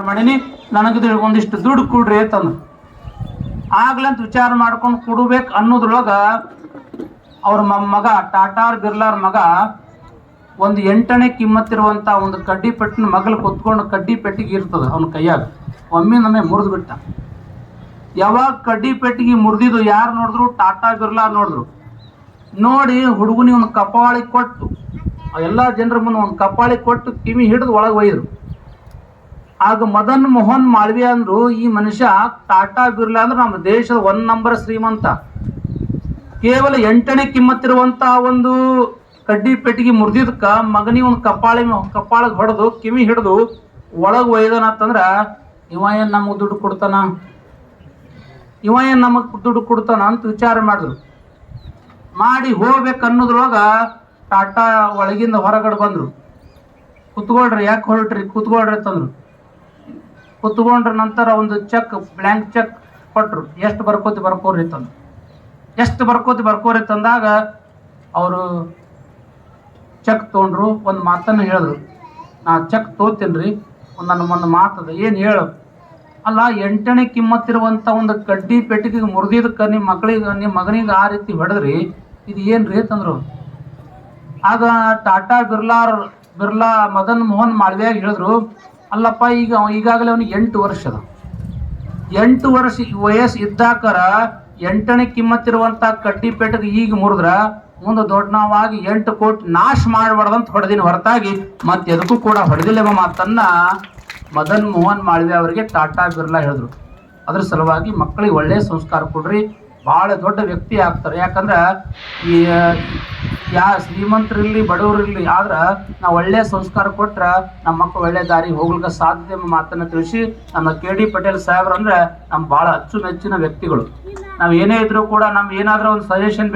ಮಾಡೀನಿ, ನನಗಿದು ಒಂದಿಷ್ಟು ದುಡ್ಡು ಕೊಡ್ರಿ ಅಂತಂದ್ರು. ಆಗ್ಲಂತ ವಿಚಾರ ಮಾಡ್ಕೊಂಡು ಕೊಡ್ಬೇಕು ಅನ್ನೋದ್ರೊಳಗ ಅವ್ರ ಮಗ ಟಾಟಾರ್ ಬಿರ್ಲಾರ್ ಮಗ ಒಂದು 8ನೇ ಕಿಮ್ಮತ್ತಿರುವಂಥ ಒಂದು ಕಡ್ಡಿ ಪೆಟ್ಟಿನ ಮಗಳು ಕುತ್ಕೊಂಡು ಕಡ್ಡಿ ಪೆಟ್ಟಿಗೆ ಇರ್ತದೆ ಅವನ ಕೈಯಾಗ. ಒಮ್ಮೆ ಮುರಿದು ಬಿಟ್ಟ. ಯಾವಾಗ ಕಡ್ಡಿ ಪೆಟ್ಟಿಗೆ ಮುರಿದಿದ್ದು ಯಾರು ನೋಡಿದ್ರು? ಟಾಟಾ ಬಿರ್ಲಾರ್ ನೋಡಿದ್ರು. ನೋಡಿ ಹುಡುಗನಿಗೆ ಒಂದು ಕಪಾಳಿ ಕೊಟ್ಟು, ಎಲ್ಲ ಜನರ ಮುಂದೆ ಒಂದು ಕಪಾಳಿ ಕೊಟ್ಟು ಕಿವಿ ಹಿಡಿದು ಒಳಗೆ ಒಯ್ದರು. ಆಗ ಮದನ್ ಮೋಹನ್ ಮಾಳವಿಯಾ ಅಂದ್ರು, ಈ ಮನುಷ್ಯ ಟಾಟಾ ಬಿರ್ಲಾ ಅಂದ್ರೆ ನಮ್ಮ ದೇಶದ 1 ನಂಬರ್ ಶ್ರೀಮಂತ. ಕೇವಲ 8ನೇ ಕಿಮ್ಮತ್ತಿರುವಂತ ಒಂದು ಕಡ್ಡಿ ಪೆಟ್ಟಿಗೆ ಮುರಿದಿದ್ಕ ಮಗನಿಗೆ ಒಂದು ಕಪಾಳಿಗೆ ಹೊಡೆದು ಕಿವಿ ಹಿಡಿದು ಒಳಗೆ ಒಯ್ದನ ಅಂತಂದ್ರ ಇವ ಏನ್ ನಮಗೆ ದುಡ್ಡು ಕೊಡ್ತಾನ, ಇವ ಏನ್ ನಮಗ್ ದುಡ್ಡು ಕೊಡ್ತಾನ ಅಂತ ವಿಚಾರ ಮಾಡಿ ಹೋಗ್ಬೇಕನ್ನೋದ್ರೊಳಗ ಟಾಟಾ ಒಳಗಿಂದ ಹೊರಗಡೆ ಬಂದ್ರು. ಕುತ್ಕೊಳ್ರಿ, ಯಾಕೆ ಹೊರಟ್ರಿ, ಕುತ್ಕೊಳ್ರಿ ಅಂತಂದ್ರು. ಕುತ್ಕೊಂಡ್ರ ನಂತರ ಒಂದು ಬ್ಲ್ಯಾಂಕ್ ಚೆಕ್ ಕೊಟ್ರು. ಎಷ್ಟು ಬರ್ಕೋರಿ ತಂದು, ಎಷ್ಟು ಬರ್ಕೋರಿ ತಂದಾಗ ಅವರು ಚೆಕ್ ತೊಗೊಂಡ್ರು. ಒಂದು ಮಾತನ್ನು ಹೇಳಿದ್ರು, ನಾ ಚೆಕ್ ತೋತೀನ್ರಿ, ಒಂದು ಮಾತದ, ಏನು ಹೇಳು? ಅಲ್ಲ, 8ನೇ ಕಿಮ್ಮತ್ತಿರುವಂಥ ಒಂದು ಕಡ್ಡಿ ಪೆಟ್ಟಿಗೆ ಮುರಿದಿದ್ದಕ್ಕೆ ನಿಮ್ಮ ಮಗನಿಗೆ ಆ ರೀತಿ ಹೊಡೆದ್ರಿ, ಇದು ಏನ್ರಿ ಅಂತಂದ್ರು. ಆಗ ಟಾಟಾ ಬಿರ್ಲಾ ಮದನ್ ಮೋಹನ್ ಮಾಳವಿಯಾ ಹೇಳಿದ್ರು, ಅಲ್ಲಪ್ಪ, ಈಗಾಗಲೇ ಅವನಿಗೆ 8 ವರ್ಷ ಅದ. 8 ವರ್ಷ ವಯಸ್ಸು ಇದ್ದಾಕರ 8ನೇ ಕಿಮ್ಮತ್ತಿರುವಂಥ ಕಡ್ಡಿ ಪೆಟ್ಟಿಗೆ ಈಗ ಮುರಿದ್ರ ಮುಂದೆ ದೊಡ್ಡನವಾಗಿ 8 ಕೋಟಿ ನಾಶ ಮಾಡಬಾರ್ದಂತ ಹೊಡೆದಿನ ಹೊರತಾಗಿ ಮತ್ತೆ ಎದಕ್ಕೂ ಕೂಡ ಹೊಡೆದಿಲ್ಲ ಎಂಬ ಮಾತನ್ನ ಮದನ್ ಮೋಹನ್ ಮಾಳವಿಯಾ ಅವರಿಗೆ ಟಾಟಾ ಬಿರ್ಲಾ ಹೇಳಿದ್ರು. ಅದ್ರ ಸಲುವಾಗಿ ಮಕ್ಕಳಿಗೆ ಒಳ್ಳೆಯ ಸಂಸ್ಕಾರ ಕೊಡ್ರಿ, ಭಾಳ ದೊಡ್ಡ ವ್ಯಕ್ತಿ ಆಗ್ತಾರೆ. ಯಾಕಂದ್ರೆ ಶ್ರೀಮಂತರಿರ್ಲಿ ಬಡವರಿರ್ಲಿ, ಆದ್ರೆ ನಾವು ಒಳ್ಳೆಯ ಸಂಸ್ಕಾರ ಕೊಟ್ರೆ ನಮ್ಮ ಮಕ್ಕಳು ಒಳ್ಳೆ ದಾರಿ ಹೋಗ್ಲಿಕ್ಕೆ ಸಾಧ್ಯತೆ ಎಂಬ ಮಾತನ್ನು ತಿಳಿಸಿ ನಮ್ಮ KD ಪಟೇಲ್ ಸಾಹೇಬ್ರು ಅಂದ್ರೆ ನಮ್ಮ ಭಾಳ ಅಚ್ಚುಮೆಚ್ಚಿನ ವ್ಯಕ್ತಿಗಳು. ನಾವು ಏನೇ ಇದ್ರೂ ಕೂಡ ನಮ್ಗೆ ಏನಾದರೂ ಒಂದು ಸಜೆಷನ್